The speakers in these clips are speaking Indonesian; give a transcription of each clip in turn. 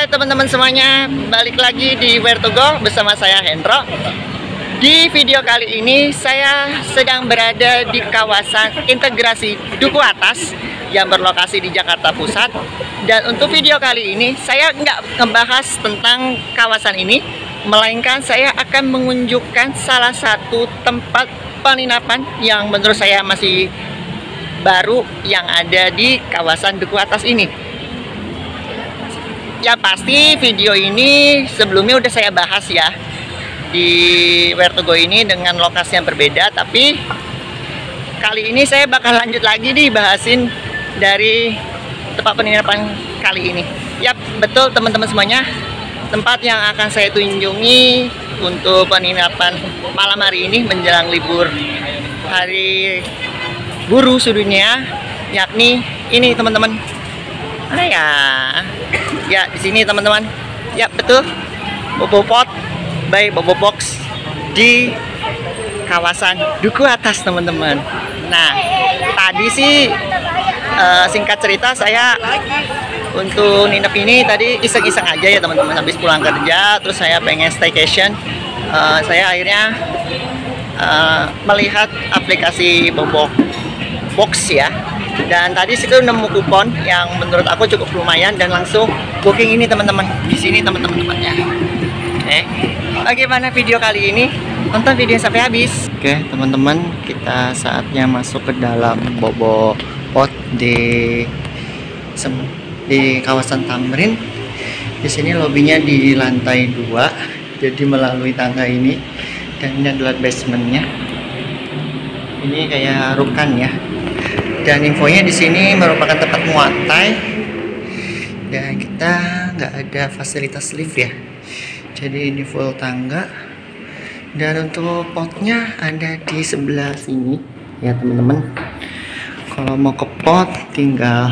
Oke teman-teman semuanya, balik lagi di Where to Go bersama saya Hendro. Di video kali ini saya sedang berada di kawasan integrasi Duku Atas yang berlokasi di Jakarta Pusat. Dan untuk video kali ini saya nggak ngebahas tentang kawasan ini, melainkan saya akan mengunjukkan salah satu tempat penginapan yang menurut saya masih baru yang ada di kawasan Duku Atas ini. Ya pasti video ini sebelumnya udah saya bahas ya di Where to Go ini dengan lokasi yang berbeda, tapi kali ini saya bakal lanjut lagi nih bahasin dari tempat penginapan kali ini. Yap, betul teman-teman semuanya, tempat yang akan saya kunjungi untuk penginapan malam hari ini menjelang libur hari buruh sedunia, yakni ini teman-teman. Mana ya? Ya di sini teman-teman. Ya betul, Bobo Pot by Bobo Box di kawasan Duku Atas teman-teman. Nah tadi sih singkat cerita saya untuk nginep ini tadi iseng-iseng aja ya teman-teman. Habis pulang kerja terus saya pengen staycation, saya akhirnya melihat aplikasi Bobo Box ya. Dan tadi situ nemu kupon yang menurut aku cukup lumayan dan langsung booking ini teman-teman. Di sini teman-teman tempatnya. Oke. Bagaimana video kali ini? Tonton video sampai habis. Oke, teman-teman, kita saatnya masuk ke dalam Bobo Pot di kawasan Tamrin. Di sini lobbynya di lantai 2. Jadi melalui tangga ini, dan ini adalah basementnya. Ini kayak rukan ya. Dan infonya di sini merupakan tempat muatai dan kita nggak ada fasilitas lift ya, jadi ini full tangga. Dan untuk potnya ada di sebelah sini ya teman-teman. Kalau mau ke pot tinggal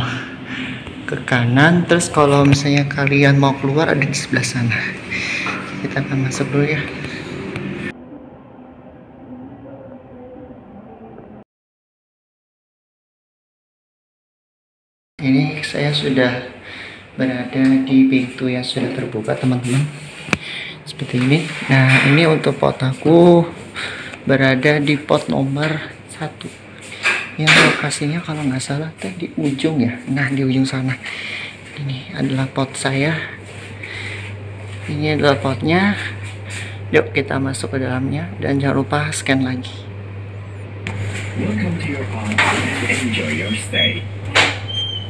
ke kanan, terus kalau misalnya kalian mau keluar ada di sebelah sana. Kita akan masuk dulu ya. Ini saya sudah berada di pintu yang sudah terbuka teman-teman, seperti ini. Nah ini untuk pot aku berada di pot nomor 1 yang lokasinya kalau nggak salah di ujung ya. Nah di ujung sana ini adalah pot saya. Ini adalah potnya. Yuk kita masuk ke dalamnya dan jangan lupa scan lagi. Welcome to your pod. Enjoy your stay.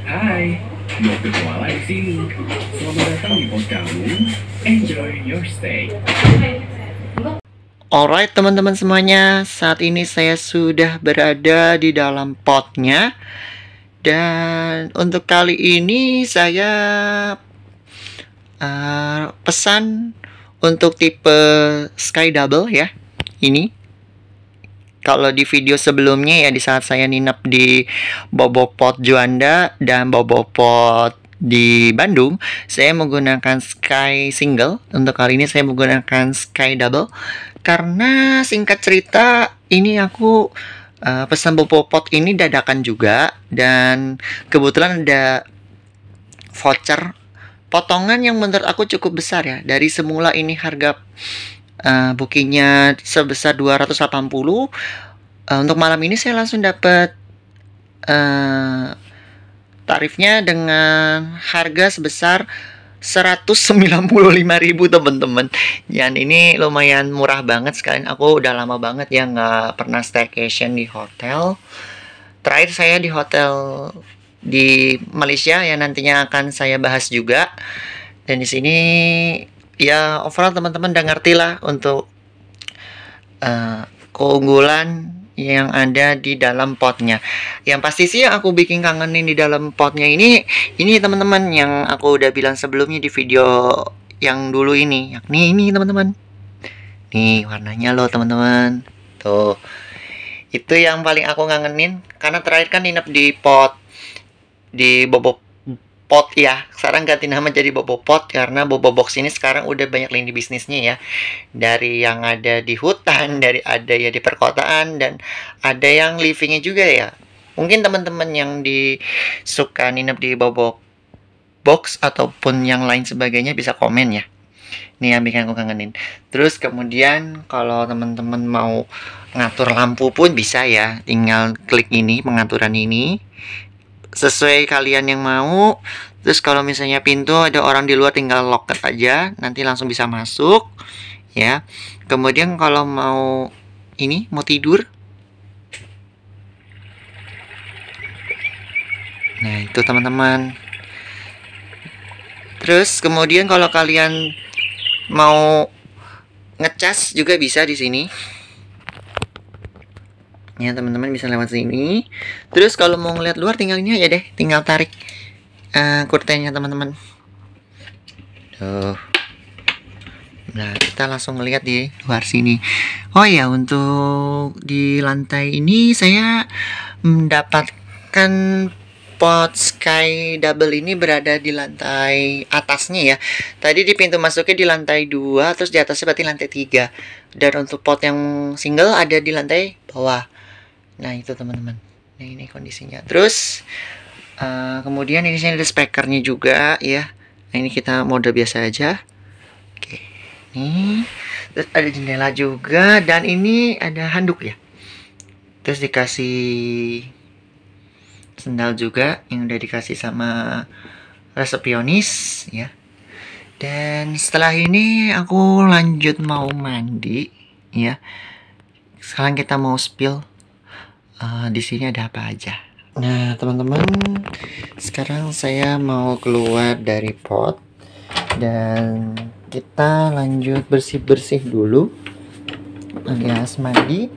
Hai, mau ketemu lagi sini. Selamat datang di pos kamu. Enjoy your stay. Alright teman-teman semuanya, saat ini saya sudah berada di dalam potnya. Dan untuk kali ini saya pesan untuk tipe Sky Double ya. Ini kalau di video sebelumnya ya, di saat saya nginep di Bobo Pot Juanda dan Bobo Pot di Bandung, saya menggunakan Sky Single. Untuk kali ini saya menggunakan Sky Double karena singkat cerita ini aku pesan Bobo Pot ini dadakan juga, dan kebetulan ada voucher potongan yang menurut aku cukup besar ya. Dari semula ini harga bookingnya sebesar 280, untuk malam ini saya langsung dapat tarifnya dengan harga sebesar 195.000 teman-teman. Yang ini lumayan murah banget. Sekalian aku udah lama banget ya nggak pernah staycation di hotel. Terakhir saya di hotel di Malaysia yang nantinya akan saya bahas juga. Dan di sini ya overall teman-teman udah ngerti lah untuk keunggulan yang ada di dalam potnya. Yang pasti sih yang aku bikin kangenin di dalam potnya ini teman-teman, yang aku udah bilang sebelumnya di video yang dulu ini, yakni ini teman-teman. Nih warnanya loh teman-teman. Tuh. Itu yang paling aku ngangenin, karena terakhir kan nginep di pot di Bobo Pot ya. Sekarang ganti nama jadi Bobo Pot karena Bobo Box ini sekarang udah banyak lini bisnisnya ya. Dari yang ada di hutan, dari ada ya di perkotaan, dan ada yang livingnya juga ya. Mungkin teman-teman yang suka nginep di Bobo box ataupun yang lain sebagainya bisa komen ya. Ini yang bikin aku kangenin. Terus kemudian kalau teman-teman mau ngatur lampu pun bisa ya, tinggal klik ini pengaturan ini sesuai kalian yang mau. Terus kalau misalnya pintu ada orang di luar tinggal lock aja, nanti langsung bisa masuk ya. Kemudian kalau mau ini mau tidur, nah itu teman-teman. Terus kemudian kalau kalian mau ngecas juga bisa di sini. Ya teman-teman bisa lewat sini. Terus kalau mau ngeliat luar tinggal ini aja deh, tinggal tarik kurtennya teman-teman. Tuh. Nah kita langsung ngeliat di luar sini. Oh ya, untuk di lantai ini saya mendapatkan pot sky double ini berada di lantai atasnya ya. Tadi di pintu masuknya di lantai 2, terus di atasnya berarti lantai 3. Dan untuk pot yang single ada di lantai bawah. Nah itu teman-teman. Nah ini kondisinya. Terus kemudian ini sini ada speakernya juga ya. Nah ini kita mode biasa aja. Oke. Nih. Terus ada jendela juga, dan ini ada handuk ya. Terus dikasih sendal juga yang udah dikasih sama resepsionis ya. Dan setelah ini aku lanjut mau mandi ya. Sekarang kita mau spill di sini ada apa aja. Nah teman-teman, sekarang saya mau keluar dari pot dan kita lanjut bersih-bersih dulu alias mandi.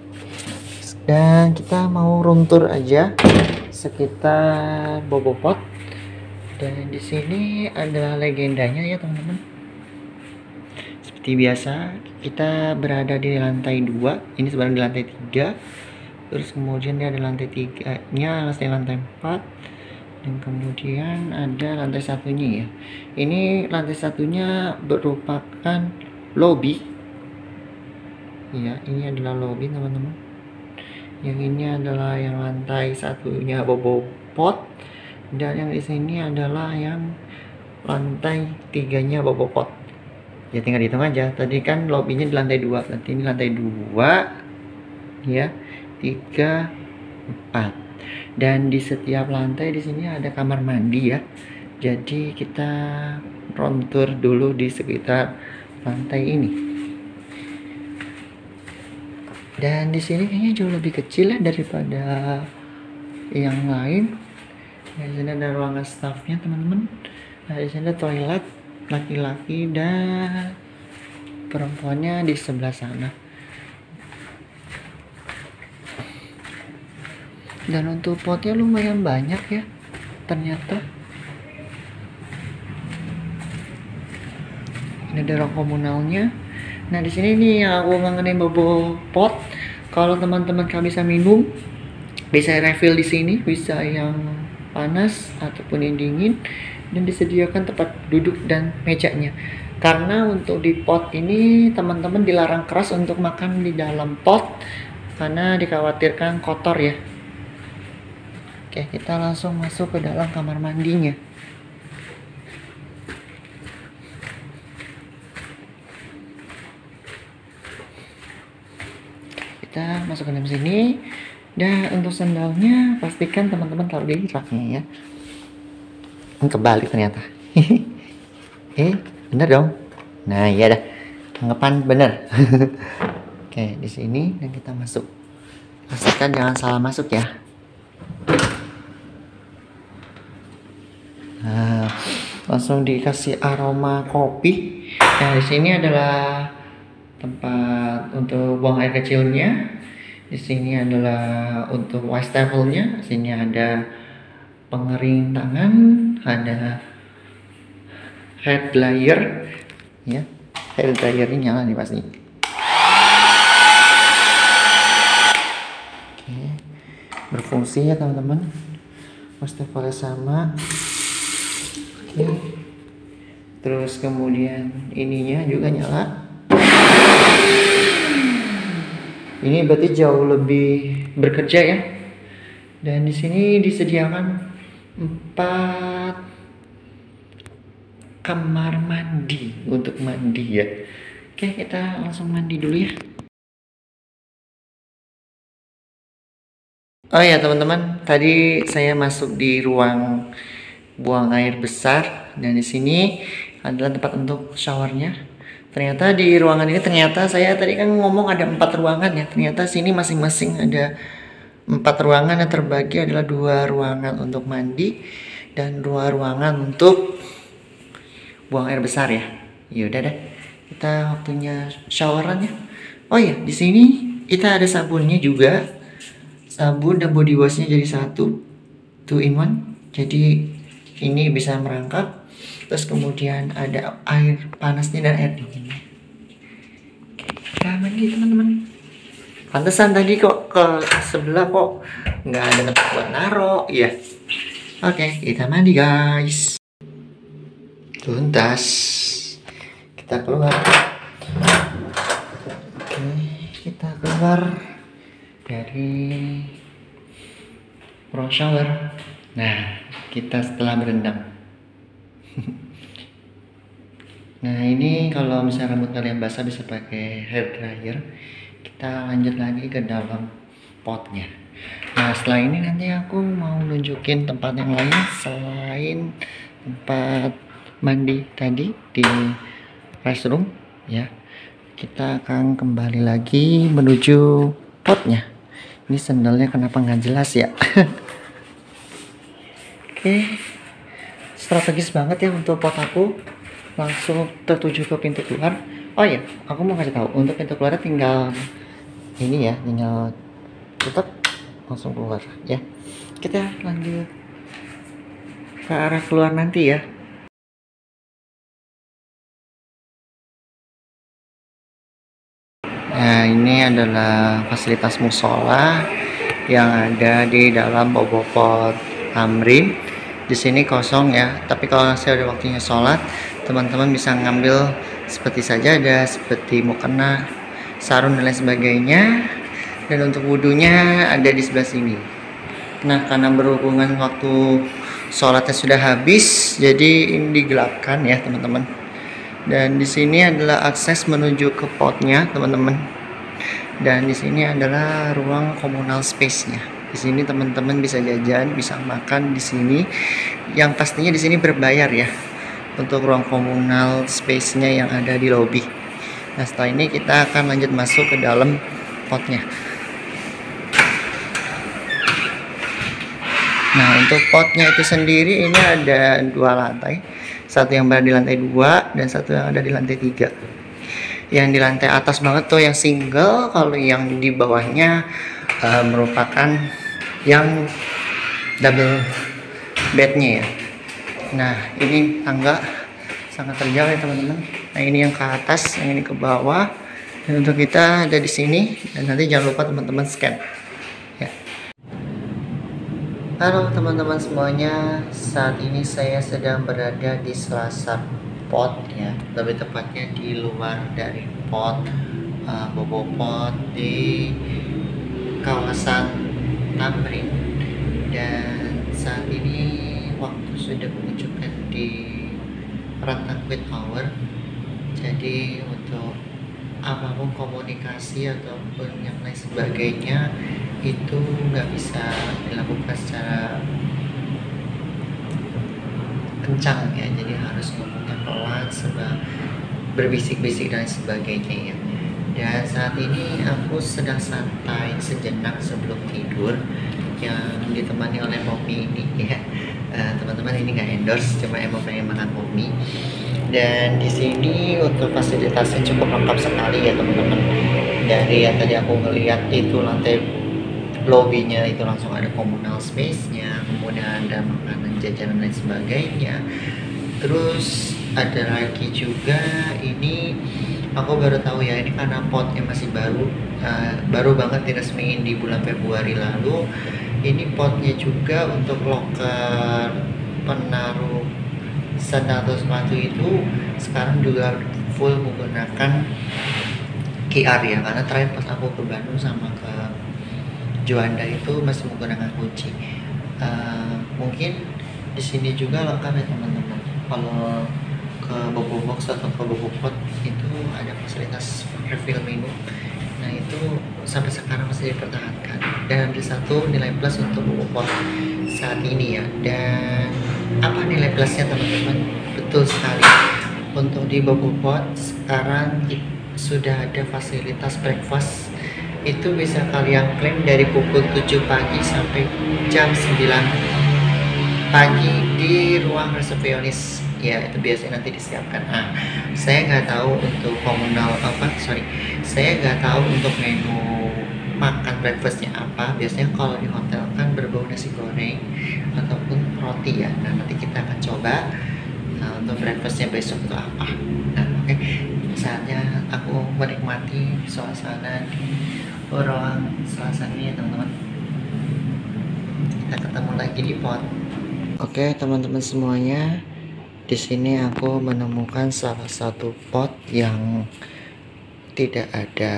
Dan kita mau room tour aja sekitar bobo pot. Dan di sini adalah legendanya ya teman-teman. Seperti biasa kita berada di lantai 2. Ini sebenarnya di lantai 3. Terus kemudian dia ada lantai 3-nya, lantai 4. Dan kemudian ada lantai 1-nya ya. Ini lantai 1-nya merupakan lobby. Ya, ini adalah lobby teman-teman. Yang ini adalah yang lantai 1-nya bobo pot, dan yang di sini adalah yang lantai 3-nya bobo pot. Ya tinggal dihitung aja. Tadi kan lobbynya di lantai 2, berarti ini lantai 2 ya, 3, 4. Dan di setiap lantai di sini ada kamar mandi ya. Jadi kita room tour dulu di sekitar lantai ini. Dan di sini kayaknya jauh lebih kecil ya daripada yang lain. Nah, di sini ada ruangan staffnya teman-teman. Nah, di sini ada toilet laki-laki dan perempuannya di sebelah sana. Dan untuk potnya lumayan banyak ya ternyata. Ini ada ruang komunalnya. Nah di sini nih yang aku mengenai bobo pot. Kalau teman-teman bisa minum, bisa refill di sini, bisa yang panas ataupun yang dingin, dan disediakan tempat duduk dan mejanya. Karena untuk di pot ini teman-teman dilarang keras untuk makan di dalam pot karena dikhawatirkan kotor ya. Oke, kita langsung masuk ke dalam kamar mandinya. Kita masuk ke dalam sini. Dan untuk sandalnya pastikan teman-teman taruh di raknya ya. Kebalik ternyata. Bener dong. Nah iya dah, anggapan bener. Oke, di sini dan kita masuk. Pastikan jangan salah masuk ya. Nah, langsung dikasih aroma kopi. Nah di sini adalah tempat untuk buang air kecilnya. Di sini adalah untuk wastafel-nya. Di sini ada pengering tangan, ada hair dryer ya. Hair dryer ini nyala nih pasti. Oke. Berfungsi ya teman-teman. Wastafelnya sama. Oke. Terus kemudian ininya juga nyala. Ini berarti jauh lebih bekerja ya. Dan di sini disediakan 4 kamar mandi untuk mandi ya. Oke, kita langsung mandi dulu ya. Oh ya teman-teman, tadi saya masuk di ruang buang air besar dan di sini adalah tempat untuk showernya. Ternyata di ruangan ini saya tadi kan ngomong ada 4 ruangan ya. Ternyata sini masing-masing ada 4 ruangan yang terbagi adalah 2 ruangan untuk mandi dan 2 ruangan untuk buang air besar ya. Yaudah deh, kita waktunya showeran ya. Oh ya, di sini kita ada sabunnya juga. Sabun dan body washnya jadi satu, 2 in 1. Jadi ini bisa merangkap. Terus kemudian ada air panasnya dan air dinginnya. Oke, kita mandi teman-teman. Pantesan tadi kok ke sebelah kok nggak ada tempat buat naro ya. Oke, kita mandi guys. Tuntas. Kita keluar. Oke, kita keluar dari ruang shower. Nah, kita setelah berendam. Nah, ini kalau misalnya rambut kalian basah bisa pakai hair dryer. Kita lanjut lagi ke dalam potnya. Nah, setelah ini nanti aku mau nunjukin tempat yang lain selain tempat mandi tadi di restroom ya. Kita akan kembali lagi menuju potnya. Ini sendalnya kenapa nggak jelas ya? Oke, strategis banget ya untuk pot aku. Langsung tertuju ke pintu keluar. Oh iya, aku mau kasih tahu untuk pintu keluar tinggal ini ya, tinggal tutup langsung keluar ya. Kita lanjut ke arah keluar nanti ya. Nah, ini adalah fasilitas musola yang ada di dalam Bobopot Tamrin. Di sini kosong ya, tapi kalau saya ada waktunya sholat, teman-teman bisa ngambil seperti sajadah, seperti mukena, sarung dan lain sebagainya. Dan untuk wudhunya ada di sebelah sini. Nah, karena berhubungan waktu sholatnya sudah habis, jadi ini digelapkan ya teman-teman. Dan di sini adalah akses menuju ke potnya teman-teman. Dan di sini adalah ruang komunal space-nya. Di sini teman-teman bisa jajan, bisa makan di sini. Yang pastinya di sini berbayar ya untuk ruang komunal space-nya yang ada di lobby. Nah, setelah ini kita akan lanjut masuk ke dalam potnya. Nah, untuk potnya itu sendiri ini ada 2 lantai. Satu yang berada di lantai 2 dan satu yang ada di lantai 3. Yang di lantai atas banget tuh yang single, kalau yang di bawahnya merupakan yang double bednya ya. Nah, ini tangga sangat terjal ya teman-teman. Nah, ini yang ke atas, yang ini ke bawah. Dan untuk kita ada di sini. Dan nanti jangan lupa teman-teman scan ya. Halo teman-teman semuanya, saat ini saya sedang berada di salah satu pot ya, lebih tepatnya di luar dari pot Bobopot di kawasan Tamrin. Dan saat ini waktu sudah menunjukkan di rentang quick hour, jadi untuk apapun komunikasi ataupun yang lain sebagainya itu nggak bisa dilakukan secara kencang ya, jadi harus ngomongnya pelan, berbisik-bisik dan sebagainya ya. Dan saat ini aku sedang santai sejenak sebelum tidur yang ditemani oleh Pomi ini ya. Teman-teman, ini nggak endorse, cuma emang pengen makan Pomi. Dan di sini untuk fasilitasnya cukup lengkap sekali ya teman-teman. Dari yang tadi aku ngeliat itu lantai lobbynya itu langsung ada communal space-nya, kemudian ada makanan jajanan dan sebagainya. Terus ada lagi juga ini aku baru tahu ya, ini karena potnya masih baru banget diresmiin di bulan Februari lalu. Ini potnya juga untuk loker penaruh sandal atau sepatu itu sekarang juga full menggunakan QR ya, karena terakhir pas aku ke Bandung sama ke Juanda itu masih menggunakan kunci. Mungkin di sini juga lengkap ya teman-teman. Kalau ke Bobo Box atau ke Bobo Pot itu ada fasilitas refill minum. Nah itu sampai sekarang masih dipertahankan dan ada satu nilai plus untuk Bobo Pot saat ini ya. Dan apa nilai plusnya teman-teman? Betul sekali, untuk di Bobo Pot sekarang sudah ada fasilitas breakfast. Itu bisa kalian klaim dari pukul 7 pagi sampai jam 9 pagi di ruang resepsionis ya. Itu biasanya nanti disiapkan. Saya nggak tahu untuk saya nggak tahu untuk menu makan breakfastnya apa. Biasanya kalau di hotel kan berbau nasi goreng ataupun roti ya. Nah nanti kita akan coba untuk breakfastnya besok itu apa. Nah oke, saatnya aku menikmati suasana di ruang selasa ini ya teman-teman. Kita ketemu lagi di pot. Oke teman-teman semuanya, di sini aku menemukan salah satu pot yang tidak ada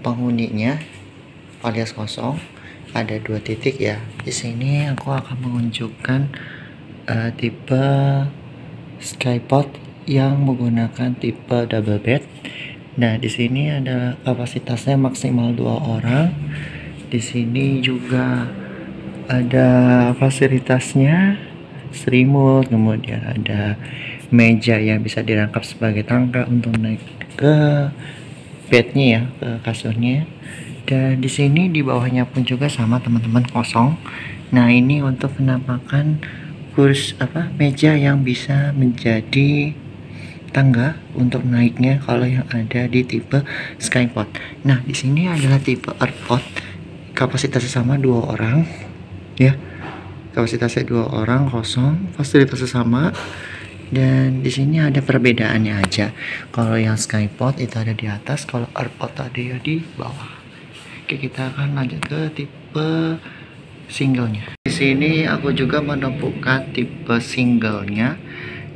penghuninya alias kosong. Ada 2 titik ya. Di sini aku akan menunjukkan tipe Skypot yang menggunakan tipe double bed. Nah, di sini ada kapasitasnya maksimal 2 orang. Di sini juga ada fasilitasnya selimut, kemudian ada meja yang bisa dirangkap sebagai tangga untuk naik ke bednya ya, ke kasurnya. Dan di sini di bawahnya pun juga sama teman-teman, kosong. Nah, ini untuk penampakan meja yang bisa menjadi tangga untuk naiknya kalau yang ada di tipe Skypot. Nah, di sini adalah tipe Earthpot. Kapasitasnya sama 2 orang ya. Kapasitasnya 2 orang, kosong, fasilitasnya sama. Dan di sini ada perbedaannya aja. Kalau yang Skypot itu ada di atas, kalau Earthpot ada di bawah. Oke, kita akan lanjut ke tipe singlenya. Di sini aku juga menemukan tipe singlenya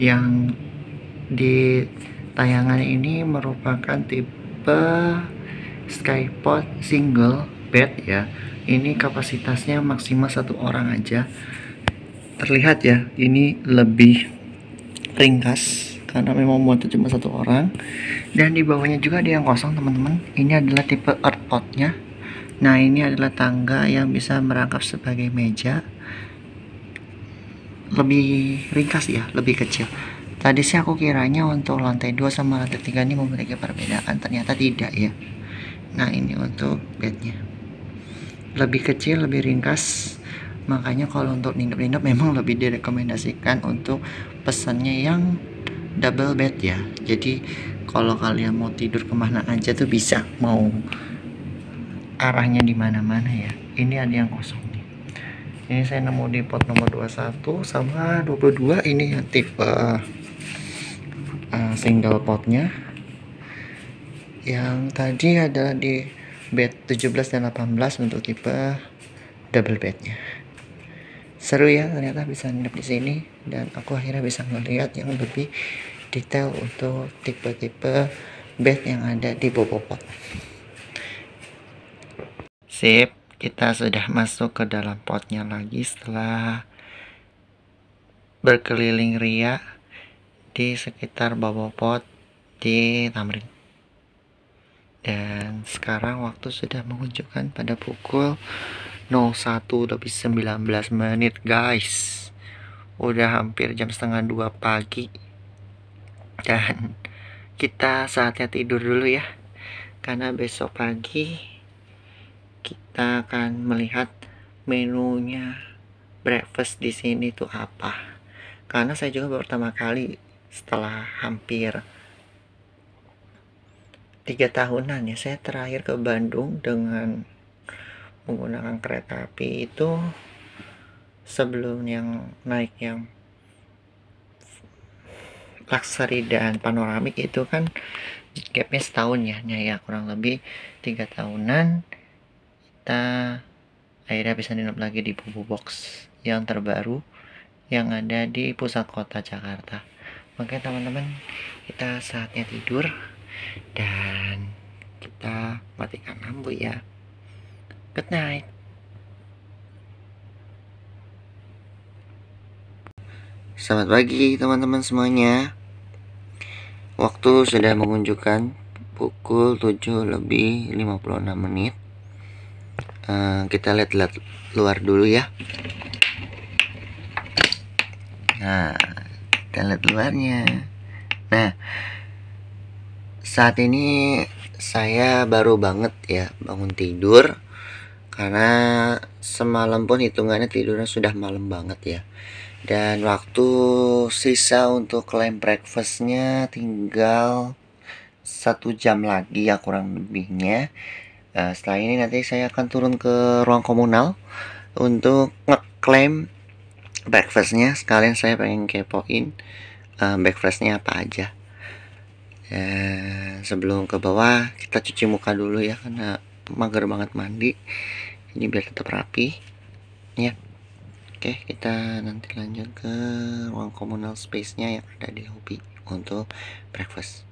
yang di tayangan ini merupakan tipe Skypot single bed ya. Ini kapasitasnya maksimal 1 orang aja. Terlihat ya, ini lebih ringkas karena memang muatnya cuma 1 orang. Dan di bawahnya juga ada yang kosong teman-teman. Ini adalah tipe Earthpotnya. Nah, ini adalah tangga yang bisa merangkap sebagai meja. Lebih ringkas ya, lebih kecil. Tadi sih aku kiranya untuk lantai 2 sama lantai 3 ini memiliki perbedaan, ternyata tidak ya. Nah, ini untuk bednya lebih kecil, lebih ringkas. Makanya kalau untuk nginep-nginep memang lebih direkomendasikan untuk pesannya yang double bed ya. Jadi kalau kalian mau tidur kemana aja tuh bisa, mau arahnya di mana-mana ya. Ini ada yang kosong nih. Ini saya nemu di pot nomor 21 sama 22. Ini yang tipe single potnya. Yang tadi adalah di bed 17 dan 18 untuk tipe double bednya. Seru ya, ternyata bisa nginep di sini. Dan aku akhirnya bisa melihat yang lebih detail untuk tipe-tipe bed yang ada di Bobo Pot. Sip, kita sudah masuk ke dalam potnya lagi setelah berkeliling ria di sekitar Bobo Pot di Tamrin. Dan sekarang waktu sudah menunjukkan pada pukul 01:19 guys. Udah hampir jam setengah 2 pagi. Dan kita saatnya tidur dulu ya. Karena besok pagi kita akan melihat menunya breakfast di sini tuh apa. Karena saya juga pertama kali setelah hampir 3 tahunan ya, saya terakhir ke Bandung dengan menggunakan kereta api itu sebelum yang naik yang luxury dan panoramik itu kan gapnya setahun ya, kurang lebih 3 tahunan. Kita akhirnya bisa nginep lagi di Bobo Box yang terbaru yang ada di pusat kota Jakarta. Oke teman-teman, kita saatnya tidur dan kita matikan lampu ya. Good night. Selamat pagi teman-teman semuanya. Waktu sudah menunjukkan pukul 7:56. Kita lihat luar dulu ya. Nah, kita lihat luarnya. Nah, saat ini saya baru banget ya bangun tidur, karena semalam pun hitungannya tidurnya sudah malam banget ya. Dan waktu sisa untuk claim breakfastnya tinggal 1 jam lagi ya kurang lebihnya. Setelah ini nanti saya akan turun ke ruang komunal untuk ngeklaim breakfastnya. Sekalian saya pengen kepoin breakfastnya apa aja. Sebelum ke bawah kita cuci muka dulu ya, karena mager banget mandi. Ini biar tetap rapi ya. Oke, kita nanti lanjut ke ruang komunal space-nya yang ada di lobby untuk breakfast.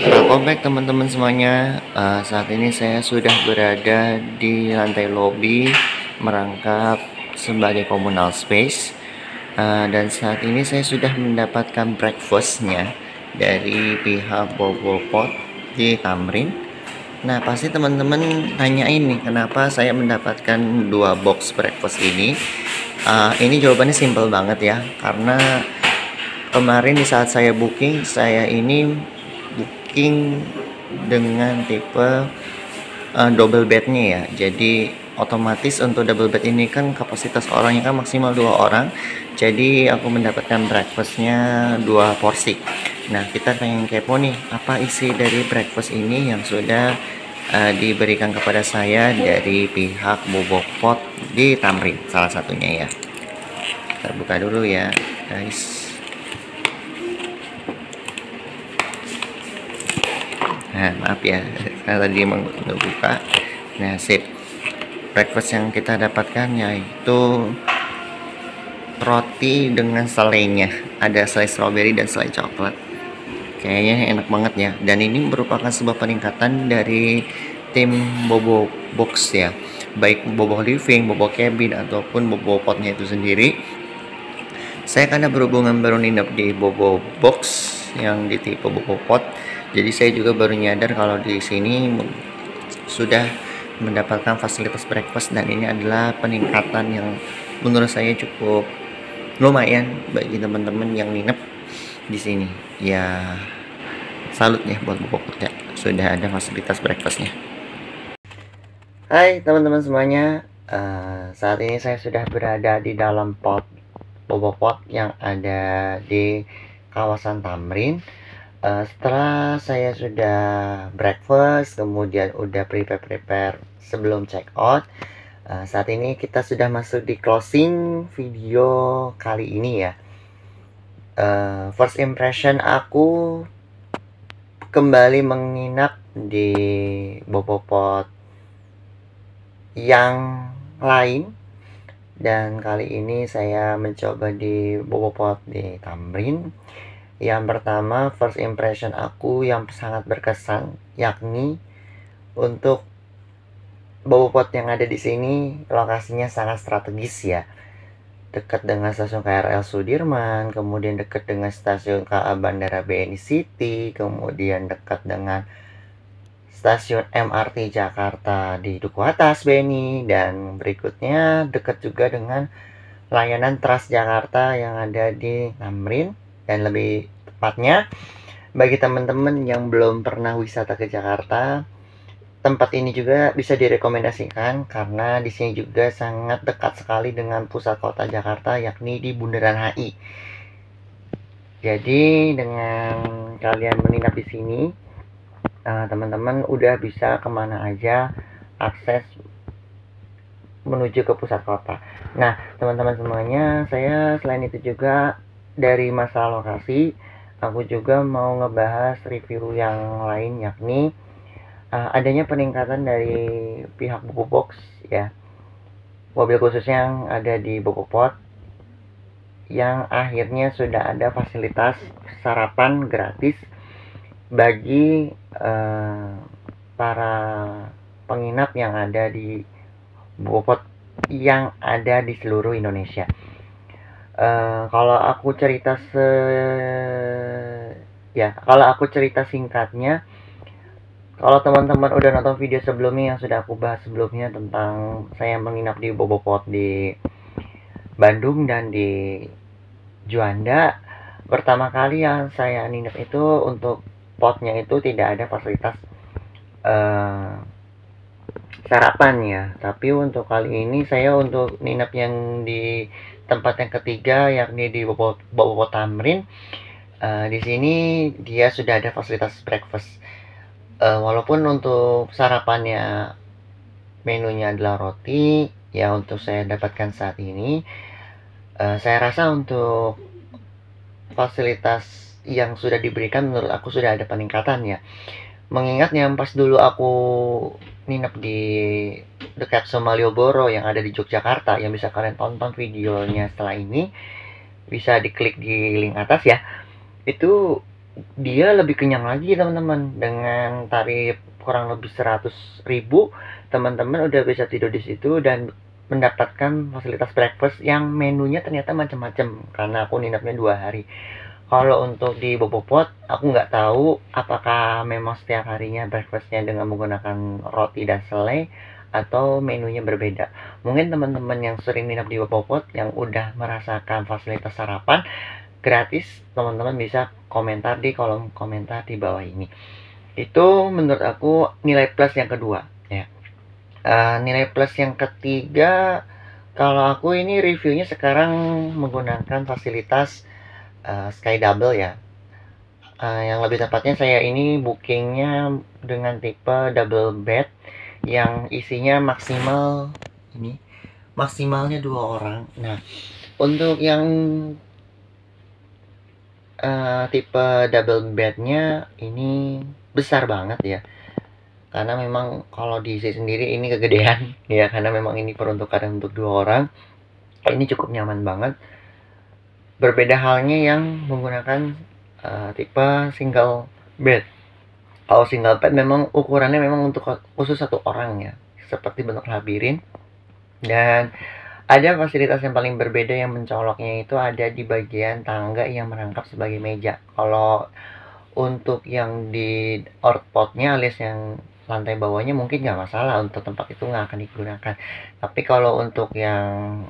Welcome back teman-teman semuanya. Saat ini saya sudah berada di lantai lobby merangkap sebagai communal space. Dan saat ini saya sudah mendapatkan breakfastnya dari pihak Bobopot di Tamrin. Nah, pasti teman-teman tanyain nih, kenapa saya mendapatkan 2 box breakfast ini. Ini jawabannya simple banget ya, karena kemarin di saat saya booking, saya ini booking dengan tipe double bednya ya. Jadi otomatis untuk double bed ini kan kapasitas orangnya kan maksimal 2 orang. Jadi aku mendapatkan breakfastnya 2 porsi. Nah, kita pengen kepo nih, apa isi dari breakfast ini yang sudah diberikan kepada saya dari pihak Bobopot di Tamrin, salah satunya ya. Kita buka dulu ya guys. Nah, maaf ya, saya tadi mau buka. Nah, sip. Breakfast yang kita dapatkan yaitu roti dengan selainya. Ada selai strawberry dan selai coklat. Kayaknya enak banget ya. Dan ini merupakan sebuah peningkatan dari tim Bobo Box ya. Baik Bobo Living, Bobo Cabin ataupun Bobo Potnya itu sendiri. Saya karena berhubungan baru nginep di Bobo Box yang di tipe Bobo Pot. Jadi saya juga baru nyadar kalau di sini sudah mendapatkan fasilitas breakfast, dan ini adalah peningkatan yang menurut saya cukup lumayan bagi teman-teman yang nginep di sini. Ya, salut ya buat Bobopot ya, sudah ada fasilitas breakfastnya. Hai teman-teman semuanya, saat ini saya sudah berada di dalam pot Bobopot yang ada di kawasan Tamrin. Setelah saya sudah breakfast, kemudian udah prepare sebelum check out, saat ini kita sudah masuk di closing video kali ini ya. First impression aku kembali menginap di Bobopot yang lain, dan kali ini saya mencoba di Bobopot di Tamrin. Yang pertama, first impression aku yang sangat berkesan, yakni untuk Bobopot yang ada di sini lokasinya sangat strategis ya. Dekat dengan stasiun KRL Sudirman, kemudian dekat dengan stasiun KA Bandara BNI City, kemudian dekat dengan stasiun MRT Jakarta di Duku Atas BNI, dan berikutnya dekat juga dengan layanan Transjakarta yang ada di Tamrin. Dan lebih tepatnya bagi teman-teman yang belum pernah wisata ke Jakarta, tempat ini juga bisa direkomendasikan karena di sini juga sangat dekat sekali dengan pusat kota Jakarta, yakni di Bundaran HI. Jadi dengan kalian menginap di sini, teman-teman udah bisa kemana aja akses menuju ke pusat kota. Nah, teman-teman semuanya, saya selain itu juga dari masalah lokasi, aku juga mau ngebahas review yang lain, yakni adanya peningkatan dari pihak Bobo Box ya, mobil khusus yang ada di Bobopot, yang akhirnya sudah ada fasilitas sarapan gratis bagi para penginap yang ada di Bobopot yang ada di seluruh Indonesia. Kalau aku cerita kalau aku cerita singkatnya, kalau teman-teman udah nonton video sebelumnya yang sudah aku bahas sebelumnya tentang saya menginap di Bobopot di Bandung dan di Juanda, pertama kali yang saya nginep itu untuk potnya itu tidak ada fasilitas sarapan ya. Tapi untuk kali ini saya untuk nginep yang di tempat yang ketiga yakni di Bobopot Tamrin. Di sini dia sudah ada fasilitas breakfast. Walaupun untuk sarapannya menunya adalah roti, ya untuk saya dapatkan saat ini, saya rasa untuk fasilitas yang sudah diberikan menurut aku sudah ada peningkatan ya. Mengingat yang pas dulu aku nginep di dekat Malioboro yang ada di Yogyakarta, yang bisa kalian tonton videonya setelah ini, bisa diklik di link atas ya. Itu dia lebih kenyang lagi teman-teman, dengan tarif kurang lebih 100.000 teman-teman udah bisa tidur di situ dan mendapatkan fasilitas breakfast yang menunya ternyata macam-macam karena aku nginepnya 2 hari. Kalau untuk di Bobopot aku nggak tahu apakah memang setiap harinya breakfastnya dengan menggunakan roti dan selai atau menunya berbeda. Mungkin teman-teman yang sering nginep di Bobopot yang udah merasakan fasilitas sarapan gratis, teman-teman bisa komentar di kolom komentar di bawah ini. Itu menurut aku nilai plus yang kedua ya. Nilai plus yang ketiga, kalau aku ini reviewnya sekarang menggunakan fasilitas Sky Double ya. Yang lebih tepatnya saya ini bookingnya dengan tipe double bed yang isinya maksimalnya 2 orang. Nah, untuk yang tipe double bednya ini besar banget ya, karena memang kalau diisi sendiri ini kegedean ya, karena memang ini peruntukan untuk 2 orang. Ini cukup nyaman banget. Berbeda halnya yang menggunakan tipe single bed. Kalau single bed memang ukurannya memang untuk khusus 1 orang ya, seperti bentuk labirin. Dan ada fasilitas yang paling berbeda yang mencoloknya itu ada di bagian tangga yang merangkap sebagai meja. Kalau untuk yang di outpotnya alias yang lantai bawahnya mungkin nggak masalah, untuk tempat itu nggak akan digunakan. Tapi kalau untuk yang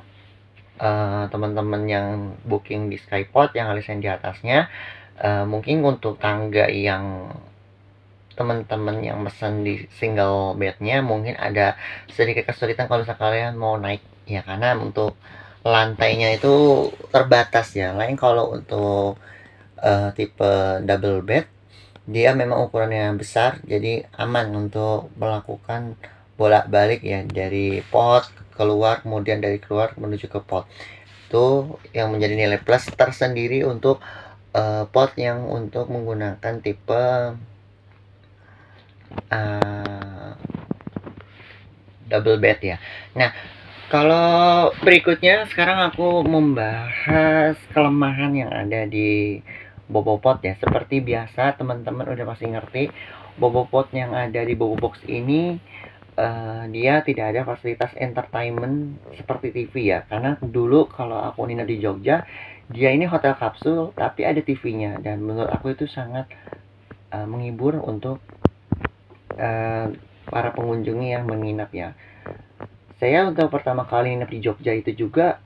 teman-teman yang booking di Skypot yang alias yang di atasnya, mungkin untuk tangga yang teman-teman yang pesan di single bednya mungkin ada sedikit kesulitan kalau kalian mau naik ya, karena untuk lantainya itu terbatas ya. Lain kalau untuk tipe double bed, dia memang ukurannya besar jadi aman untuk melakukan bolak-balik ya, dari pot keluar kemudian dari keluar menuju ke pot. Itu yang menjadi nilai plus tersendiri untuk pot yang untuk menggunakan tipe double bed ya. Nah, kalau berikutnya sekarang aku membahas kelemahan yang ada di Bobopot ya. Seperti biasa teman-teman udah pasti ngerti, Bobopot yang ada di Bobobox ini dia tidak ada fasilitas entertainment seperti TV ya. Karena dulu kalau aku nginep di Jogja, dia ini hotel kapsul tapi ada TV-nya, dan menurut aku itu sangat menghibur untuk para pengunjungnya yang menginap ya. Saya untuk pertama kali nginep di Jogja itu juga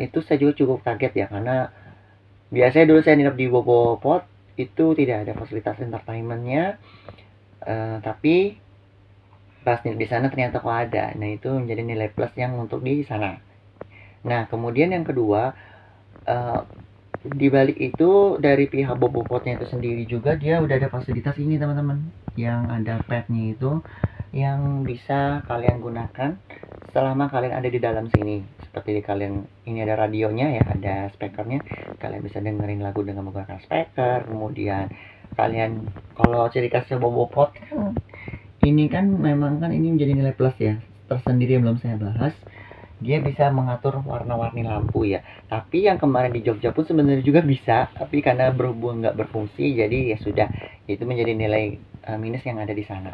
itu saya juga cukup kaget ya, karena biasanya dulu saya nginep di Bobopot itu tidak ada fasilitas entertainmentnya, tapi pas di sana ternyata kok ada. Nah, itu menjadi nilai plus yang untuk di sana. Nah, kemudian yang kedua, di balik itu dari pihak Bobopotnya itu sendiri juga dia udah ada fasilitas ini teman-teman, yang ada padnya itu yang bisa kalian gunakan selama kalian ada di dalam sini. Seperti di kalian ini ada radionya ya, ada speakernya, kalian bisa dengerin lagu dengan menggunakan speaker. Kemudian kalian kalau ciri khasnya Bobopot kan ini kan memang kan ini menjadi nilai plus ya tersendiri yang belum saya bahas. Dia bisa mengatur warna-warni lampu ya. Tapi yang kemarin di Jogja pun sebenarnya juga bisa, tapi karena berhubung nggak berfungsi jadi ya sudah, itu menjadi nilai minus yang ada di sana.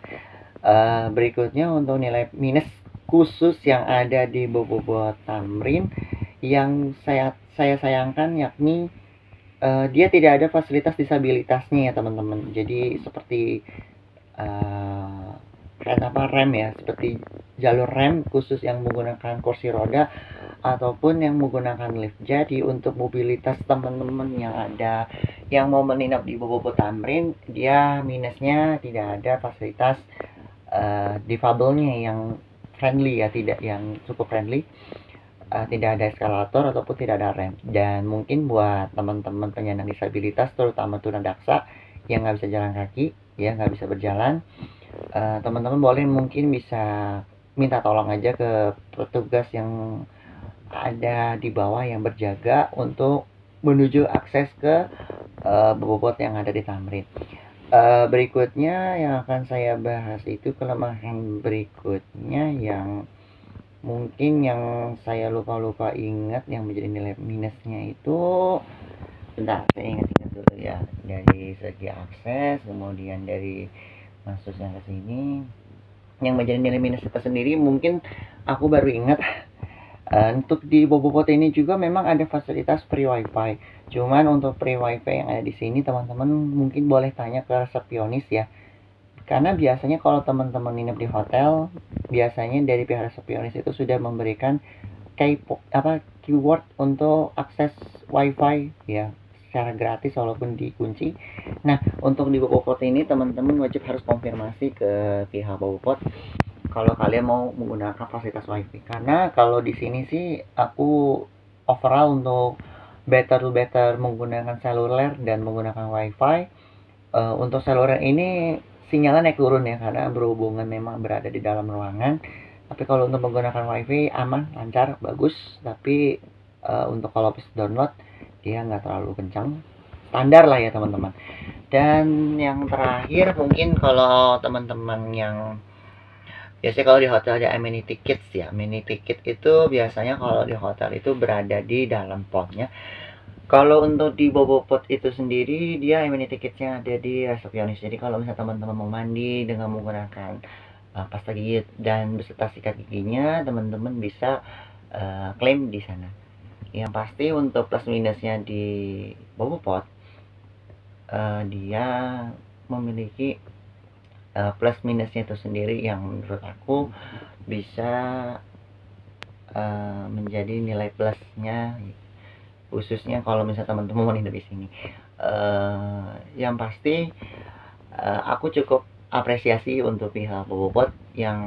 Berikutnya untuk nilai minus khusus yang ada di Bobopot Tamrin yang saya saya sayangkan yakni dia tidak ada fasilitas disabilitasnya ya teman-teman. Jadi seperti rem ya, seperti jalur rem khusus yang menggunakan kursi roda ataupun yang menggunakan lift. Jadi untuk mobilitas teman-teman yang ada yang mau menginap di Boboiboh Tamrin, dia minusnya tidak ada fasilitas difabelnya yang friendly ya, tidak yang cukup friendly. Tidak ada eskalator ataupun tidak ada rem. Dan mungkin buat teman-teman penyandang disabilitas terutama tunadaksa yang nggak bisa jalan kaki ya, nggak bisa berjalan, teman-teman boleh mungkin bisa minta tolong aja ke petugas yang ada di bawah yang berjaga untuk menuju akses ke bobot yang ada di Tamrin. Berikutnya yang akan saya bahas itu kelemahan berikutnya yang mungkin yang saya lupa ingat yang menjadi nilai minusnya itu, bentar saya ingat dulu ya, dari segi akses, kemudian dari masuknya ke sini yang menjadi nilai minus itu sendiri. Mungkin aku baru ingat untuk di Boboiboh ini juga memang ada fasilitas free wifi, cuman untuk free wifi yang ada di sini teman-teman mungkin boleh tanya ke resepsionis ya, karena biasanya kalau teman-teman nginep di hotel, biasanya dari pihak resepsionis itu sudah memberikan keyword untuk akses wifi ya secara gratis walaupun dikunci. Nah, untuk di Boboiboh ini teman-teman wajib harus konfirmasi ke pihak Boboiboh kalau kalian mau menggunakan fasilitas wifi. Karena kalau di sini sih aku overall untuk better menggunakan seluler dan menggunakan wifi. Untuk seluler ini sinyalnya naik turun ya, karena berhubungan memang berada di dalam ruangan. Tapi kalau untuk menggunakan wifi aman, lancar, bagus. Tapi untuk kalau habis download dia nggak terlalu kencang, standar lah ya teman-teman. Dan yang terakhir mungkin kalau teman-teman yang biasanya kalau di hotel ada amenity kits ya, amenity kit itu biasanya kalau di hotel itu berada di dalam potnya. Kalau untuk di Boboiboh itu sendiri, dia amenity kitnya ada di resepsionis. Jadi kalau misalnya teman-teman mau mandi dengan menggunakan pasta gigi dan beserta sikat giginya, teman-teman bisa klaim di sana. Yang pasti untuk plus minusnya di Boboiboh, dia memiliki plus minusnya itu sendiri yang menurut aku bisa menjadi nilai plusnya, khususnya kalau misalnya teman-teman mau hidup di sini. Yang pasti aku cukup apresiasi untuk pihak Boboiboh. Yang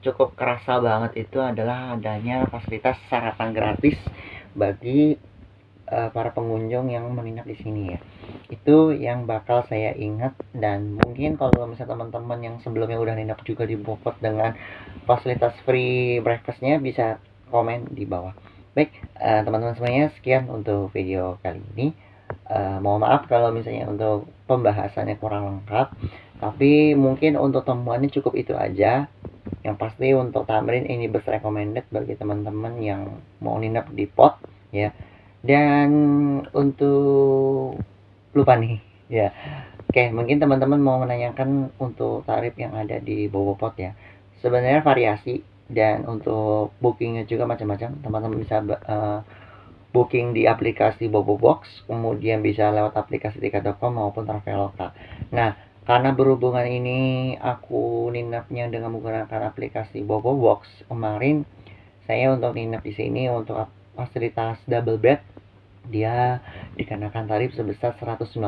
cukup kerasa banget itu adalah adanya fasilitas sarapan gratis bagi para pengunjung yang menginap di sini ya. Itu yang bakal saya ingat. Dan mungkin kalau misalnya teman-teman yang sebelumnya udah nginap juga di Boboiboh dengan fasilitas free breakfastnya bisa komen di bawah. Baik, teman-teman semuanya, sekian untuk video kali ini. Mohon maaf kalau misalnya untuk pembahasannya kurang lengkap, tapi mungkin untuk temuannya cukup itu aja. Yang pasti untuk Tamrin ini best recommended bagi teman-teman yang mau nginep di pot ya. Dan untuk lupa nih ya, oke, mungkin teman-teman mau menanyakan untuk tarif yang ada di Boboiboh ya. Sebenarnya variasi, dan untuk bookingnya juga macam-macam. Teman-teman bisa booking di aplikasi Boboibox, kemudian bisa lewat aplikasi tiket.com maupun Traveloka. Nah, karena berhubungan ini aku nginepnya dengan menggunakan aplikasi Boboibox kemarin, saya untuk nginep di sini untuk fasilitas double bed dia dikenakan tarif sebesar 195.000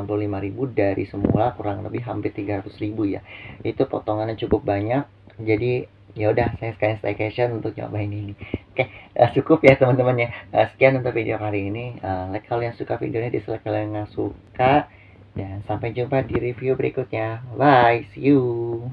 dari semula kurang lebih hampir 300.000 ya. Itu potongannya cukup banyak. Jadi ya udah, saya sekalian staycation untuk nyobain ini. Oke, cukup ya teman-teman ya. Sekian untuk video kali ini. Like kalau yang suka videonya, dislike kalau yang nggak suka. Dan sampai jumpa di review berikutnya. Bye, see you.